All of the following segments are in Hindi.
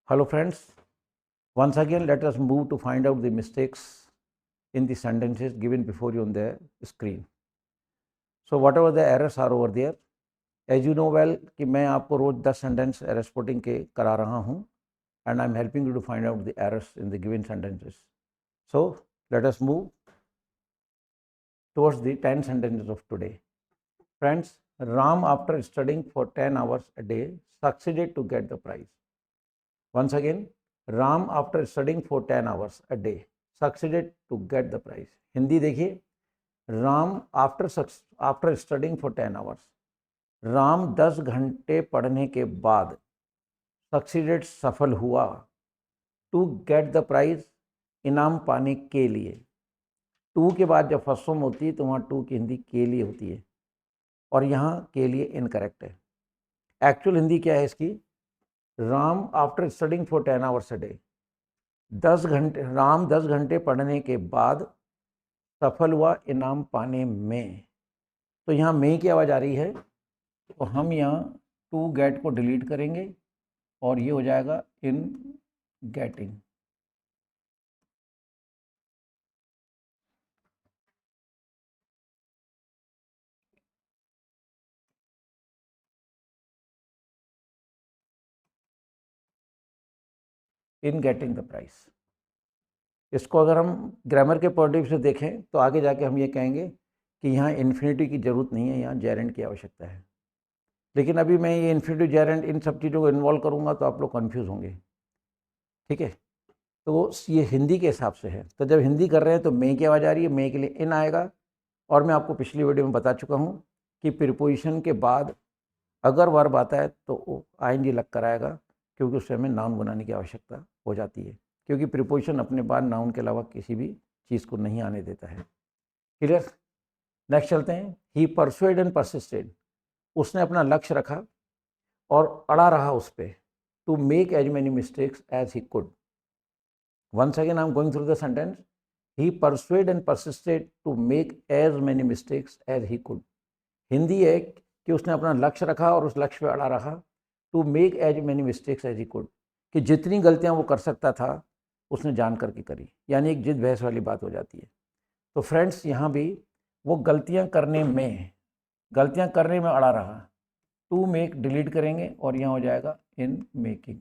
Hello friends, once again let us move to find out the mistakes in the sentences given before you on the screen. So whatever the errors are over there, as you know well कि मैं आपको रोज 10 सेंटेंस एरर स्पॉटिंग के करा रहा हूँ and I'm helping you to find out the errors in the given sentences. So let us move towards the 10 sentences of today. Friends, Ram after studying for 10 hours a day succeeded to get the prize. Once again, Ram after studying for 10 hours a day succeeded to get the prize. Hindi देखिए, Ram after studying for 10 hours, Ram 10 घंटे पढ़ने के बाद सक्सीडेड सफल हुआ टू गेट द प्राइज, इनाम पाने के लिए। टू के बाद जब फर्स्ट फॉर्म होती है तो वहाँ टू की हिंदी के लिए होती है और यहाँ के लिए इनकरेक्ट है। एक्चुअल हिंदी क्या है इसकी? Ram after studying for 10 hours a day, 10 घंटे, राम 10 घंटे पढ़ने के बाद सफल हुआ इनाम पाने में। तो यहाँ में की आवाज़ आ रही है तो हम यहाँ टू गेट को डिलीट करेंगे और ये हो जाएगा in getting. In getting the price. इसको अगर हम ग्रामर के पॉइंट ऑफ व्यू से देखें तो आगे जाके हम ये कहेंगे कि यहाँ इन्फिनिटी की ज़रूरत नहीं है, यहाँ जेरेंट की आवश्यकता है। लेकिन अभी मैं ये इन्फिनिटी जेरेंट इन सब चीज़ों को इन्वॉल्व करूँगा तो आप लोग कन्फ्यूज़ होंगे, ठीक है। तो ये हिंदी के हिसाब से है। तो जब हिंदी कर रहे हैं तो मे की आवाज़ आ रही है, मे के लिए इन आएगा। और मैं आपको पिछली वीडियो में बता चुका हूँ कि प्रीपोजिशन के बाद अगर वर्ब आता है तो आईएनजी लग कर आएगा, क्योंकि उस समय नाउन बनाने की आवश्यकता हो जाती है, क्योंकि प्रीपोजिशन अपने बाद नाउन के अलावा किसी भी चीज़ को नहीं आने देता है। क्लियर? नेक्स्ट चलते हैं। ही परसुएड एंड परसिस्टेड, उसने अपना लक्ष्य रखा और अड़ा रहा उस पर, to make as many mistakes as he could. Once again I am going through the sentence. He persuade and persisted to make as many mistakes as he could. Hindi है कि उसने अपना लक्ष्य रखा और उस लक्ष्य पे अड़ा रहा, to make as many mistakes as he could, कि जितनी गलतियां वो कर सकता था उसने जान करके करी, यानी एक जिद बहस वाली बात हो जाती है। तो फ्रेंड्स यहाँ भी वो गलतियां करने में अड़ा रहा, टू मेक डिलीट करेंगे और यहाँ हो जाएगा इन मेकिंग।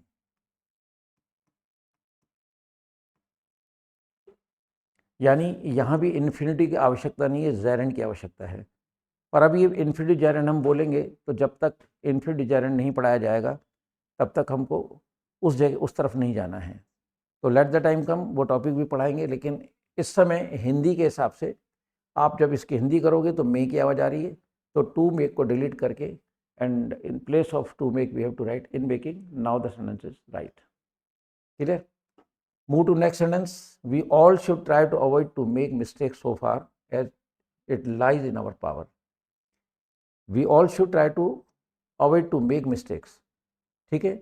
यानी यहाँ भी इन्फिनिटी की आवश्यकता नहीं है, जेरेंट की आवश्यकता है। पर अभी इन्फिनिटी जेरेंट हम बोलेंगे तो जब तक इन्फिनिटी जेरेंट नहीं पढ़ाया जाएगा तब तक हमको उस जगह उस तरफ नहीं जाना है। तो लेट द टाइम कम वो टॉपिक भी पढ़ाएंगे, लेकिन इस समय हिंदी के हिसाब से आप जब इसकी हिंदी करोगे तो मे की आवाज़ आ रही है, तो टू मेक को डिलीट करके and in place of to make we have to write in making. Now the sentence is right. Clear? Move to next sentence. We all should try to avoid to make mistakes so far as it lies in our power. We all should try to avoid to make mistakes. ठीक है?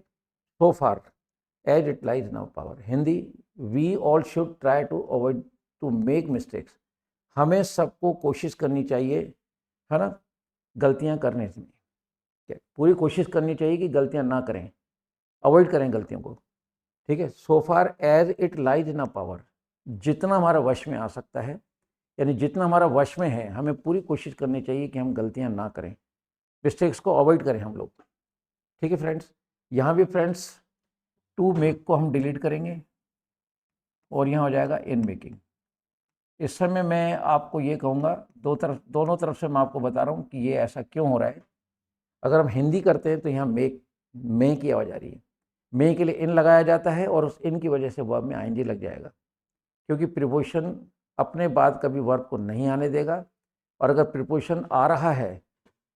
So far as it lies in our power. Hindi, we all should try to avoid to make mistakes. हमें सबको कोशिश करनी चाहिए, है ना, गलतियां करने में। पूरी कोशिश करनी चाहिए कि गलतियां ना करें, अवॉइड करें गलतियों को। ठीक है? So far as it lies in a power, जितना हमारा वश में आ सकता है, यानी जितना हमारा वश में है, हमें पूरी कोशिश करनी चाहिए कि हम गलतियां ना करें, मिस्टेक्स को अवॉइड करें हम लोग। ठीक है फ्रेंड्स? यहाँ भी फ्रेंड्स टू मेक को हम डिलीट करेंगे और यहाँ हो जाएगा इन मेकिंग। इस समय मैं आपको ये कहूँगा, दोनों तरफ से मैं आपको बता रहा हूँ कि ये ऐसा क्यों हो रहा है। अगर हम हिंदी करते हैं तो यहाँ मे की आवाज़ आ रही है, मे के लिए इन लगाया जाता है और उस इन की वजह से वर्ब में आईएनजी लग जाएगा, क्योंकि प्रीपोजिशन अपने बाद कभी वर्ब को नहीं आने देगा। और अगर प्रीपोजिशन आ रहा है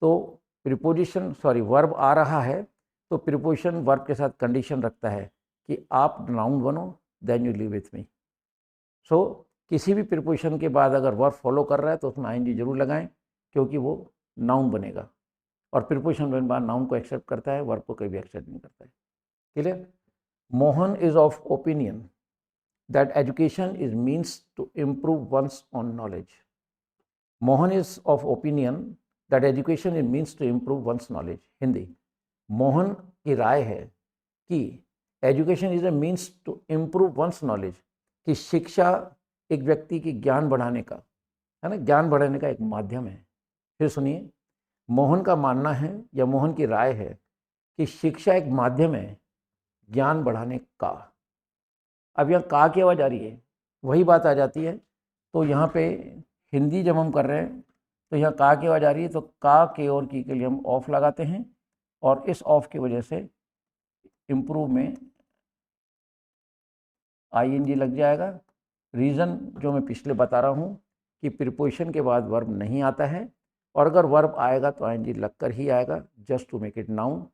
तो वर्ब आ रहा है तो प्रीपोजिशन वर्ब के साथ कंडीशन रखता है कि आप नाउन बनो, then you live with me. So किसी भी प्रीपोजिशन के बाद अगर वर्ब फॉलो कर रहा है तो उसमें आईएनजी जरूर लगाएं, क्योंकि वो नाउन बनेगा। और प्रीपोजिशन वन बार नाउन को एक्सेप्ट करता है, वर्ब को कभी एक्सेप्ट नहीं करता है। Clear? Mohan is of opinion that education is means to improve one's own knowledge. Mohan is of opinion that education is means to improve one's knowledge. Hindi, Mohan की राय है कि education is a means to improve one's knowledge, कि शिक्षा एक व्यक्ति की ज्ञान बढ़ाने का, है ना, ज्ञान बढ़ाने का एक माध्यम है। फिर सुनिए, मोहन का मानना है या मोहन की राय है कि शिक्षा एक माध्यम है ज्ञान बढ़ाने का। अब यहाँ का की आवाज़ आ रही है, वही बात आ जाती है। तो यहाँ पे हिंदी जब हम कर रहे हैं तो यहाँ का की आवाज़ आ रही है, तो का, के और की के लिए हम ऑफ लगाते हैं, और इस ऑफ की वजह से इम्प्रूव में आईएनजी लग जाएगा। रीज़न जो मैं पिछले बता रहा हूँ कि प्रीपोजिशन के बाद वर्ब नहीं आता है, और अगर वर्ब आएगा तो आईएनजी लगकर ही आएगा, just to make it noun,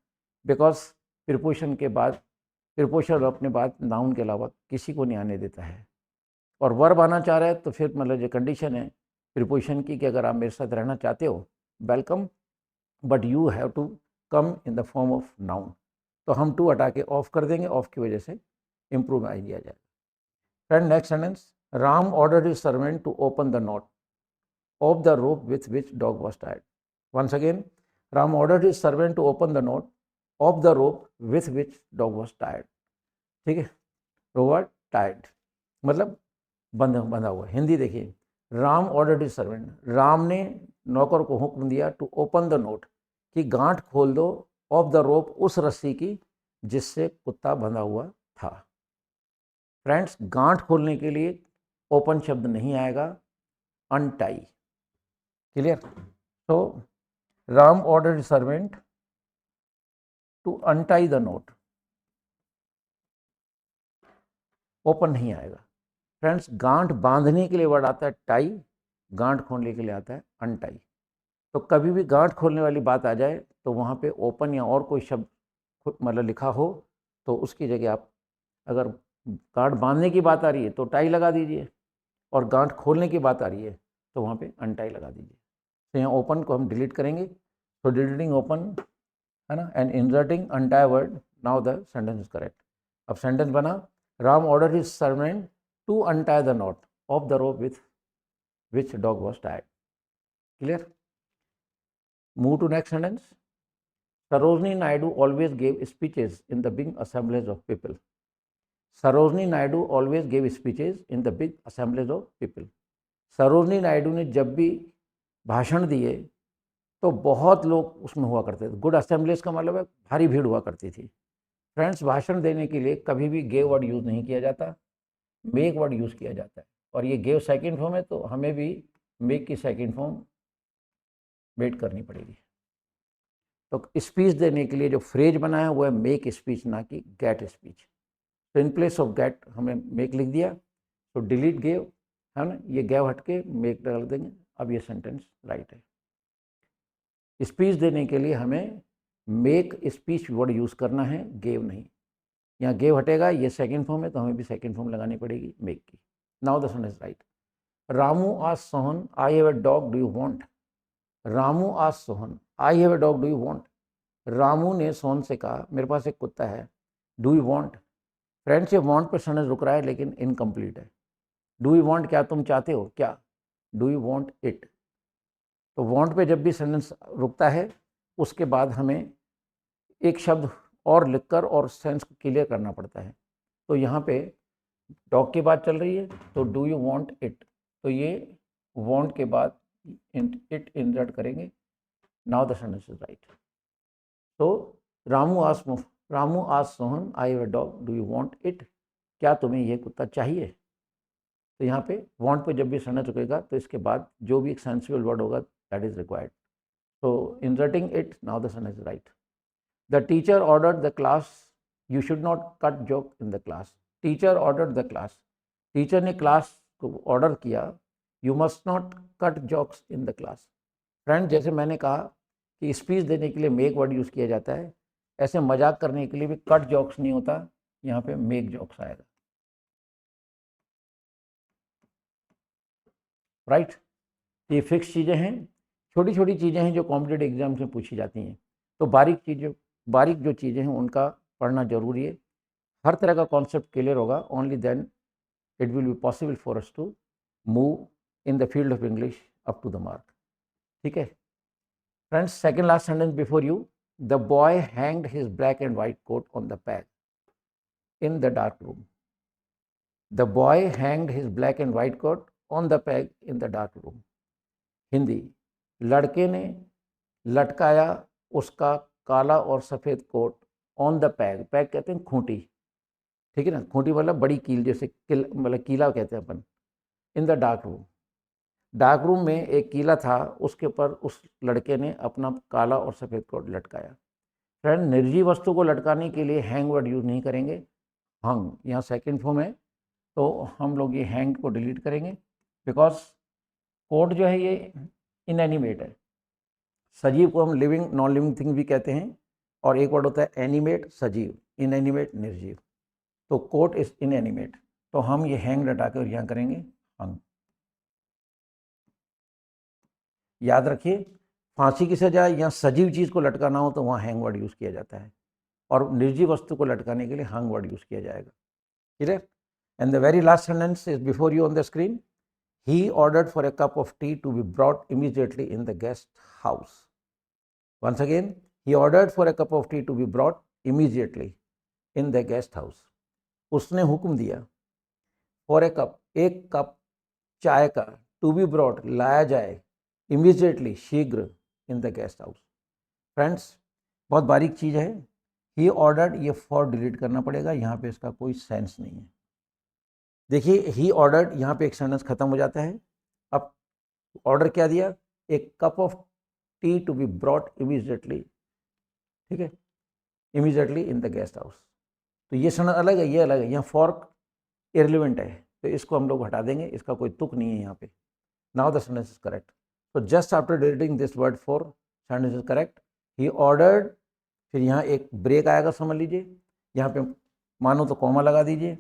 because preposition के बाद, प्रीपोजिशन अपने बाद नाउन के अलावा किसी को नहीं आने देता है। और वर्ब आना चाह रहा है तो फिर मतलब जो कंडीशन है प्रीपोजिशन की कि अगर आप मेरे साथ रहना चाहते हो, welcome, but you have to come in the form of noun. तो हम टू हटा के ऑफ कर देंगे, ऑफ की वजह से इम्प्रूव आई दिया जाएगा। Friend, next sentence, Ram ordered his servant to open the knot of the rope with which dog was टायर्ड। Once again, Ram ordered his servant to open the knot of the rope with which dog was टायर्ड। ठीक है, रोप टायर्ड मतलब बंधा हुआ। हिंदी देखिए, Ram ordered his servant, Ram ने नौकर को हुक्म दिया, टू ओपन द नोट, कि गांठ खोल दो, ऑफ द रोप, उस रस्सी की जिससे कुत्ता बंधा हुआ था। फ्रेंड्स, गांठ खोलने के लिए ओपन शब्द नहीं आएगा, अनटाई। क्लियर? तो Ram ordered servant to untie the knot, open नहीं आएगा। फ्रेंड्स, गांठ बांधने के लिए वर्ड आता है टाई, गांठ खोलने के लिए आता है अनटाई। तो कभी भी गांठ खोलने वाली बात आ जाए तो वहाँ पे ओपन या और कोई शब्द मतलब लिखा हो तो उसकी जगह आप, अगर गांठ बांधने की बात आ रही है तो टाई लगा दीजिए, और गांठ खोलने की बात आ रही है तो वहाँ पे अनटाई लगा दीजिए। तो यहाँ ओपन को हम डिलीट करेंगे, तो डिलीटिंग ओपन, है ना, and inserting untie word, now the sentence is correct. अब सेंटेंस बना, Ram order his servant to untie the knot of the rope with which dog was टायर्ड। Clear? Move to next sentence. Sarojini Naidu always gave speeches in the big assemblies of people. Sarojini Naidu always gave speeches in the big assemblies of people. Sarojini Naidu ने जब भी भाषण दिए तो बहुत लोग उसमें हुआ करते थे। गुड असेंबलीज का मतलब है भारी भीड़ हुआ करती थी। फ्रेंड्स, भाषण देने के लिए कभी भी गेव वर्ड यूज़ नहीं किया जाता, मेक वर्ड यूज़ किया जाता है। और ये गेव सेकंड फॉर्म है तो हमें भी मेक की सेकंड फॉर्म वेट करनी पड़ेगी। तो स्पीच देने के लिए जो फ्रेज बना है वो है मेक स्पीच, ना कि गेट स्पीच। तो इन प्लेस ऑफ गेट हमें मेक लिख दिया, तो डिलीट गेव, है ना, ये गेव हट के मेक डाल देंगे। अब ये सेंटेंस राइट है। स्पीच देने के लिए हमें मेक स्पीच वर्ड यूज़ करना है, गेव नहीं। यहाँ गेव हटेगा, ये सेकेंड फॉर्म है तो हमें भी सेकेंड फॉर्म लगानी पड़ेगी मेक की। Now the sentence right. Ramu asked Sohan, I have a dog, do you want. Ramu asked Sohan, I have a dog, do you want. Ramu ने सोहन से कहा, मेरे पास एक कुत्ता है, डू यू वांट। फ्रेंड्स, ये वांट पर सेंटेंस रुक रहा है लेकिन इनकम्प्लीट है। डू यू वांट, क्या तुम चाहते हो, क्या, डू यू वांट इट। तो वांट पे जब भी सेंटेंस रुकता है उसके बाद हमें एक शब्द और लिखकर और सेंस को क्लियर करना पड़ता है। तो यहाँ पे डॉग की बात चल रही है तो डू यू वांट इट, तो ये वांट के बाद इट इंसर्ट करेंगे। Now the sentence is right. तो Ramu asked Sohan, I have a dog, do you want it, क्या तुम्हें ये कुत्ता चाहिए। तो यहाँ पे वांट पे जब भी सेंटेंस रुकेगा तो इसके बाद जो भी एक सेंसिबल वर्ड होगा that is required. So inserting it, now the sentence is right. The teacher ordered the class, you should not cut joke in the class. Teacher ordered the class. Teacher ने क्लास को ऑर्डर किया, you must not cut jokes in the class. Friend, जैसे मैंने कहा कि स्पीच देने के लिए मेक वर्ड यूज़ किया जाता है, ऐसे मजाक करने के लिए भी कट जॉक्स नहीं होता, यहाँ पे मेक जॉक्स आएगा। राइट? ये फिक्स चीज़ें हैं, छोटी छोटी चीज़ें हैं जो कॉम्पिटेटिव एग्जाम से पूछी जाती हैं। तो बारीक जो चीज़ें हैं उनका पढ़ना जरूरी है। हर तरह का कॉन्सेप्ट क्लियर होगा, only then it will be possible for us to move in the field of English up to the mark. ठीक है friends, second last sentence before you, the boy hanged his black and white coat on the peg. in the dark room. The boy hanged his black and white coat on the peg in the dark room. Hindi, लड़के ने लटकाया उसका काला और सफ़ेद coat on the peg, peg कहते हैं खूंटी, ठीक है ना, खूंटी मतलब बड़ी कील, जैसे मतलब कीला कहते हैं अपन, in the dark room, dark room में एक कीला था, उसके ऊपर उस लड़के ने अपना काला और सफ़ेद कोट लटकाया। फ्रेंड, निर्जीव वस्तु को लटकाने के लिए हैंग वर्ड यूज़ नहीं करेंगे, हंग यहाँ सेकंड फॉर्म है, तो हम लोग ये हैंग को डिलीट करेंगे, बिकॉज कोट जो है ये इनएनिमेट है। सजीव को हम लिविंग नॉन लिविंग थिंग भी कहते हैं, और एक वर्ड होता है एनिमेट, सजीव, इनएनिमेट निर्जीव, तो कोट इज इनएनिमेट, तो हम ये हैंग हटा के और यहाँ करेंगे हंग। याद रखिए, फांसी की सजा या सजीव चीज़ को लटकाना हो तो वहाँ हैंग वर्ड यूज़ किया जाता है, और निर्जीव वस्तु को लटकाने के लिए हंग वर्ड यूज़ किया जाएगा। Clear? And the very last sentence is before you on the screen. He ordered for a cup of tea to be brought immediately in the guest house. Once again, he ordered for a cup of tea to be brought immediately in the guest house. उसने हुक्म दिया for a cup, एक कप चाय का, to be brought, लाया जाए, immediately, शीघ्र, in the guest house. Friends, बहुत बारीक चीज़ है, he ordered, ये for डिलीट करना पड़ेगा, यहाँ पे इसका कोई सेंस नहीं है। देखिए, ही ऑर्डर्ड, यहाँ पे एक सेंटेंस खत्म हो जाता है। अब ऑर्डर क्या दिया? एक cup of tea to be brought immediately, ठीक है, immediately in the guest house. तो ये सेंटेंस अलग है, ये अलग है, यहाँ फॉर इररिलेवेंट है, तो इसको हम लोग हटा देंगे, इसका कोई तुक नहीं है यहाँ पे। Now the sentence is correct. तो just after deleting this word for, sentence is correct. He ordered, फिर यहाँ एक ब्रेक आएगा, समझ लीजिए, यहाँ पे मानो तो कॉमा लगा दीजिए।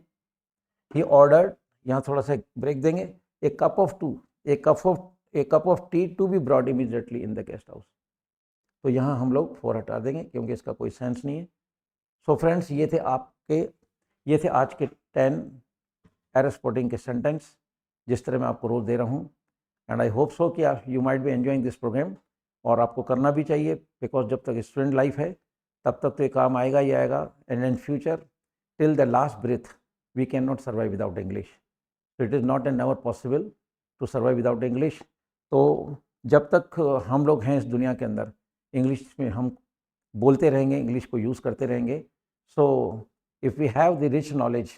ही ऑर्डर्ड, यहाँ थोड़ा सा ब्रेक देंगे, a cup of tea to be brought immediately in the guest house, तो यहाँ हम लोग फॉर हटा देंगे क्योंकि इसका कोई सेंस नहीं है। सो फ्रेंड्स, ये थे आज के 10 एरर स्पॉटिंग के सेंटेंस, जिस तरह मैं आपको रोज़ दे रहा हूँ, एंड आई होप सो कि you might be enjoying this programme, और आपको करना भी चाहिए, बिकॉज जब तक स्टूडेंट लाइफ है तब तक तो ये काम आएगा ही आएगा, and in future till the last breath we cannot survive without English. So it is not and never possible to survive without English. तो जब तक हम लोग हैं इस दुनिया के अंदर, इंग्लिश में हम बोलते रहेंगे, इंग्लिश को यूज़ करते रहेंगे। So if we have the rich knowledge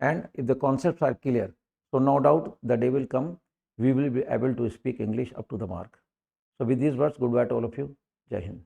and if the concepts are clear, so no doubt the day will come, we will be able to speak English up to the mark. So with these words, goodbye to all of you. Jai Hind.